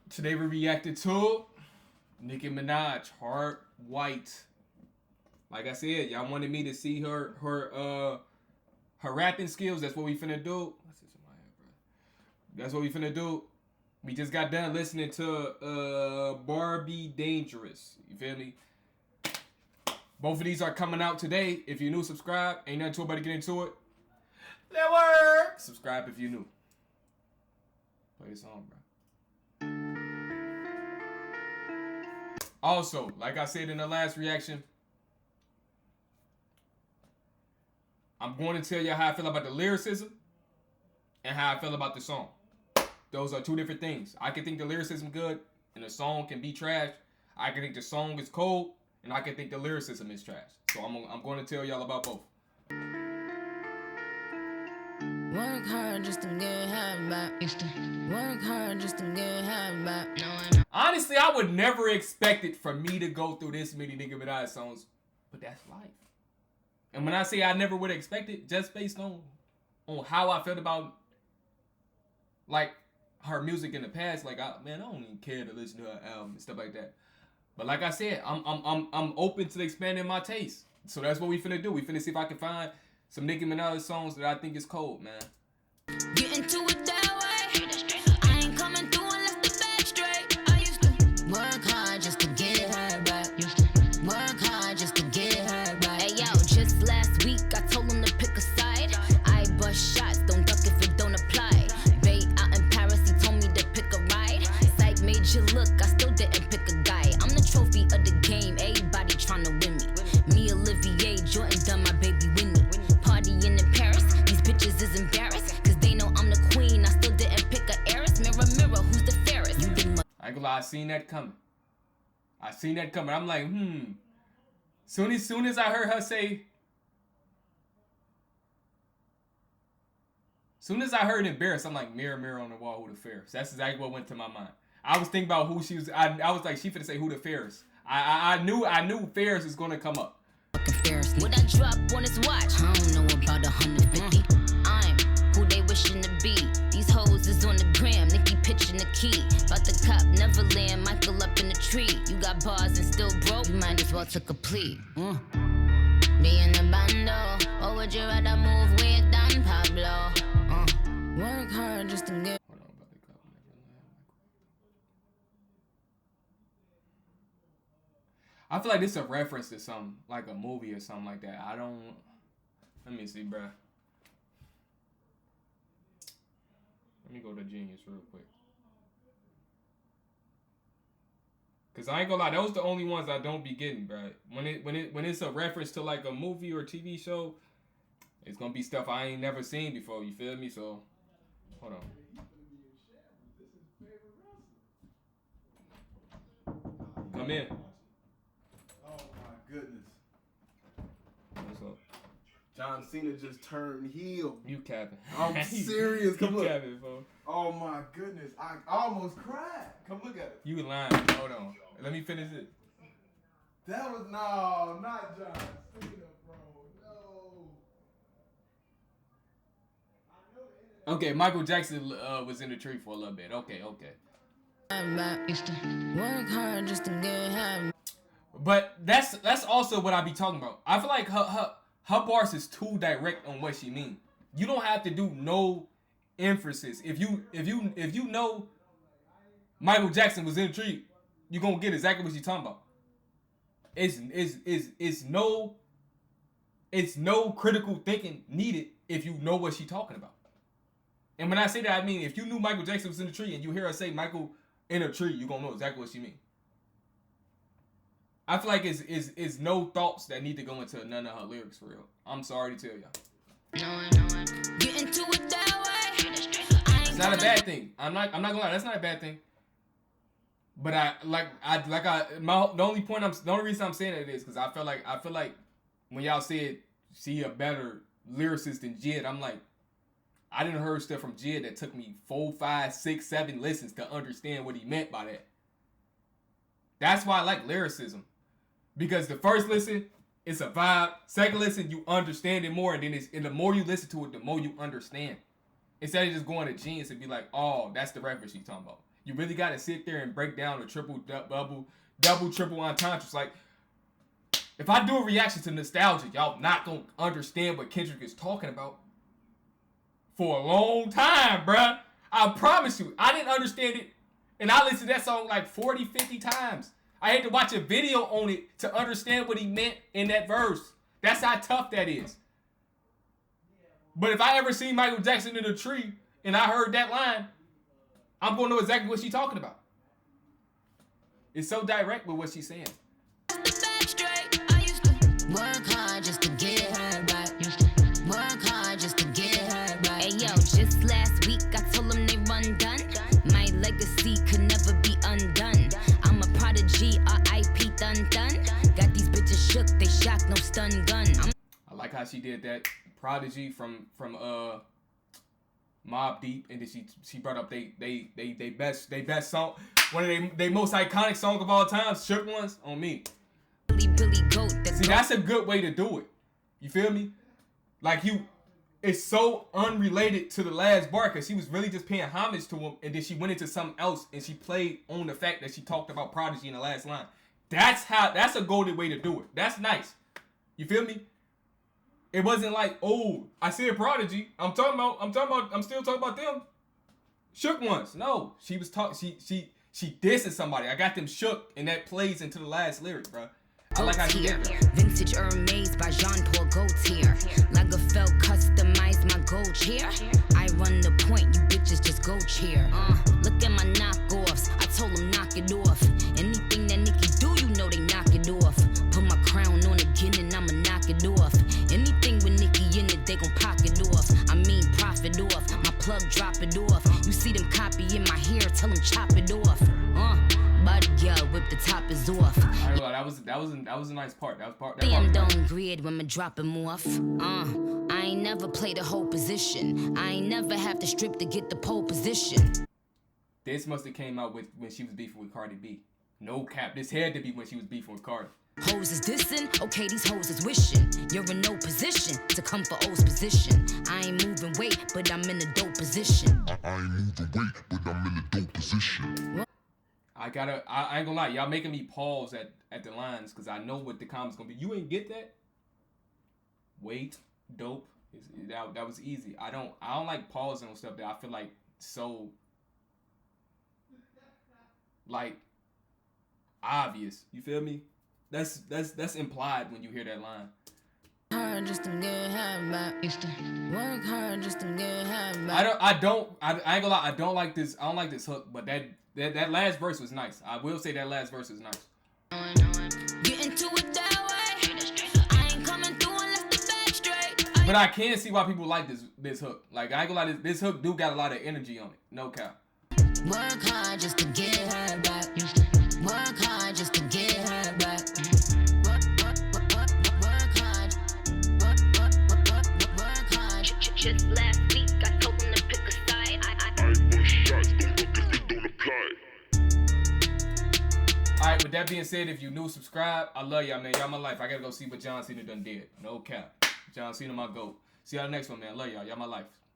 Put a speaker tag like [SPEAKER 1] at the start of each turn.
[SPEAKER 1] Today we reacted to Nicki Minaj, Hard White. Like I said, y'all wanted me to see her rapping skills. That's what we finna do. What's this in my head, bro? That's what we finna do. We just got done listening to Barbie Dangerous. You feel me? Both of these are coming out today. If you're new, subscribe. Ain't nothing to it but to get into it. Let work. Subscribe if you're new. Play the song, bro. Also, like I said in the last reaction, I'm going to tell you how I feel about the lyricism and how I feel about the song. Those are two different things. I can think the lyricism good and the song can be trash. I can think the song is cold and I can think the lyricism is trash. So I'm going to tell y'all about both.
[SPEAKER 2] Work hard just to get half back. Work hard just to get half back.
[SPEAKER 1] Honestly, I would never expect it for me to go through this many Nicki Minaj songs, but that's life. And when I say I never would expect it, just based on how I felt about like her music in the past, like I don't even care to listen to her album and stuff like that. But like I said, I'm open to expanding my taste. So that's what we finna do. We finna see if I can find some Nicki Minaj songs that I think is cold, man.
[SPEAKER 2] Get into it that way. I ain't coming through unless the bag straight. I used to work hard just to get her back. Work hard just to get her back. Hey yo, just last week I told him to pick a side. I bust shots, don't duck if it don't apply. Bait out in Paris, he told me to pick a ride. Psych made you look, I still didn't pick a guy. I'm the trophy of the game, everybody tryna win me. Me, Olivier, Jordan, done my baby Winnie. Partying in Paris, these bitches is embarrassed. Cause they know I'm the queen, I still didn't pick a heiress. Mirror, mirror, who's the fairest? You did
[SPEAKER 1] I ain't gonna lie, I seen that coming. I'm like, Soon as I heard her say, soon as I heard embarrassed, I'm like, mirror, mirror on the wall, who the fairest? That's exactly what went to my mind. I was thinking about who she was. I was like, she finna say who the fairest. I knew Ferris is gonna come up.
[SPEAKER 2] What I drop on his watch? I don't know about 150. I'm who they wishing to be. These hoes is on the gram. Nicki pitching the key. About the cop, Neverland. Michael up in the tree. You got bars and still broke. You might as well took a plea. Be in the bando. Or would you rather move with Don Pablo? Work hard just to get.
[SPEAKER 1] Hold on, about the cop, Neverland. I feel like this is a reference to something, like a movie or something like that. Let me see, bruh. Let me go to Genius real quick. Cause I ain't gonna lie, those the only ones I don't be getting, bruh. When it's a reference to like a movie or TV show, it's gonna be stuff I ain't never seen before. You feel me? So, hold on. Come in.
[SPEAKER 3] Goodness.
[SPEAKER 1] What's up?
[SPEAKER 3] John Cena just turned heel.
[SPEAKER 1] You capping.
[SPEAKER 3] I'm serious. Come
[SPEAKER 1] you
[SPEAKER 3] look.
[SPEAKER 1] capping, bro.
[SPEAKER 3] Oh my goodness. I almost cried. Come look at it.
[SPEAKER 1] You lying. Hold on. Let me finish it.
[SPEAKER 3] That was not John Cena, bro. No.
[SPEAKER 1] Okay, Michael Jackson was in the tree for a little bit. Okay.
[SPEAKER 2] Work hard just to get him.
[SPEAKER 1] But that's also what I be talking about. I feel like her bars is too direct on what she mean. You don't have to do no emphasis. If you know Michael Jackson was in the tree, you gonna get exactly what she's talking about. It's no critical thinking needed if you know what she's talking about. And when I say that, I mean if you knew Michael Jackson was in the tree and you hear her say Michael in a tree, you gonna know exactly what she mean. I feel like it's no thoughts that need to go into none of her lyrics for real. I'm sorry to tell y'all.
[SPEAKER 2] Get into it that way.
[SPEAKER 1] It's not a bad thing. I'm not gonna lie. That's not a bad thing. But the only reason I'm saying that is because I feel like when y'all said she a better lyricist than Jid, I'm like, I didn't heard stuff from Jid that took me 4, 5, 6, 7 listens to understand what he meant by that. That's why I like lyricism. Because the first listen, it's a vibe. Second listen, you understand it more, and then the more you listen to it, the more you understand. Instead of just going to Genius and be like, oh, that's the reference she's talking about. You really got to sit there and break down the double, triple entendres. Like, if I do a reaction to nostalgia, y'all not going to understand what Kendrick is talking about for a long time, bruh. I promise you. I didn't understand it. And I listened to that song like 40, 50 times. I had to watch a video on it to understand what he meant in that verse. That's how tough that is. But if I ever see Michael Jackson in a tree and I heard that line, I'm going to know exactly what she's talking about. It's so direct with what she's saying.
[SPEAKER 2] Work hard just to get her back. Work hard just to get her back. Hey yo, just last week I told them they run done. My legacy could never be undone. I'm a prodigy, R.I.P. dun dun. Got these bitches shook, they shocked, no stun gun.
[SPEAKER 1] I like how she did that. Prodigy from Mobb Deep, and then she brought up they best song, one of they most iconic song of all time, Shook Ones, on me.
[SPEAKER 2] Billy Goat,
[SPEAKER 1] See, that's a good way to do it. You feel me? Like it's so unrelated to the last bar because she was really just paying homage to him, and then she went into something else and she played on the fact that she talked about Prodigy in the last line. That's a golden way to do it. That's nice. You feel me? It wasn't like, oh, I see a Prodigy. I'm still talking about them. Shook Ones. No, she was talking. She dissing somebody. I got them shook, and that plays into the last lyric, bro. I like how she did that.
[SPEAKER 2] Vintage Hermes by Jean-Paul Gaultier. Lagerfeld customized my gold chair. I run the point, you bitches just go cheer. Look at my knockoffs. I told them knock it off. Anything that Nicki do, you know they knock it off. Put my crown on again and I'ma knock it off. Anything with Nicki in it, they gon' pocket off. I mean profit off. My plug drop it off. You see them copying my hair, tell them chop it off. Body girl, whip the top is off.
[SPEAKER 1] That was a nice part. That part.
[SPEAKER 2] Damn, don't grid when me drop him off. I ain't never played a whole position. I ain't never have to strip to get the pole position.
[SPEAKER 1] This must have came out with when she was beefing with Cardi B. No cap. This had to be when she was beefing with Cardi.
[SPEAKER 2] Hoes is dissing, okay, these hoes is wishing. You're in no position to come for O's position. I ain't moving weight, but I'm in a dope position.
[SPEAKER 4] I ain't moving weight, but I'm in a dope position.
[SPEAKER 1] I ain't gonna lie, y'all making me pause at the lines because I know what the comments gonna be. You ain't get that? Wait, dope. That was easy. I don't like pausing on stuff that I feel like so like obvious. You feel me? That's implied when you hear that line.
[SPEAKER 2] Hard just to get her back. Work hard just to get her back.
[SPEAKER 1] I ain't gonna lie, I don't like this hook, but that last verse was nice. I will say that last verse is nice.
[SPEAKER 2] Get into it that way. I ain't coming through unless the back straight.
[SPEAKER 1] But I can see why people like this hook. Like, I ain't gonna lie, this hook do got a lot of energy on it. No cap.
[SPEAKER 2] Work hard just to get her back. Work hard just to get her back. Work hard. Work hard. Just last week I told them to pick a side.
[SPEAKER 4] I push shots, don't look if it don't apply.
[SPEAKER 1] Alright, with that being said, if you new, subscribe. I love y'all, man. Y'all my life. I gotta go see what John Cena done did. No cap. John Cena my GOAT. See y'all next one, man. I love y'all. Y'all my life.